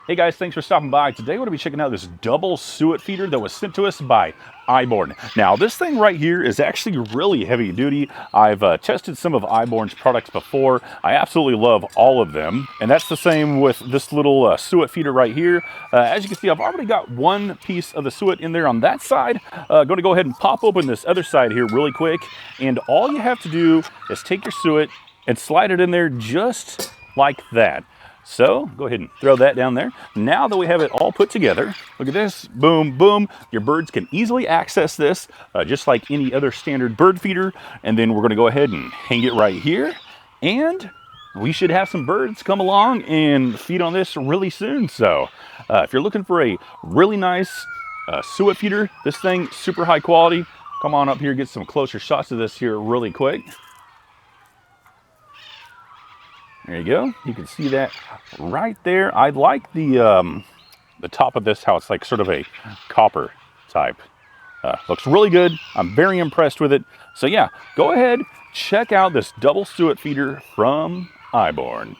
Hey guys, thanks for stopping by. Today we're going to be checking out this double suet feeder that was sent to us by iBorn. Now this thing right here is actually really heavy duty. I've tested some of iBorn's products before. I absolutely love all of them. And that's the same with this little suet feeder right here. As you can see, I've already got one piece of the suet in there on that side. Going to go ahead and pop open this other side here really quick. And all you have to do is take your suet and slide it in there just like that. So go ahead and throw that down there. Now that we have it all put together, look at this, boom, boom. Your birds can easily access this just like any other standard bird feeder. And then we're gonna go ahead and hang it right here. And we should have some birds come along and feed on this really soon. So if you're looking for a really nice suet feeder, this thing, super high quality. Come on up here, get some closer shots of this here really quick. There you go. You can see that right there. I like the top of this, how it's like sort of a copper type. Looks really good. I'm very impressed with it. So yeah, go ahead, check out this double suet feeder from iBorn.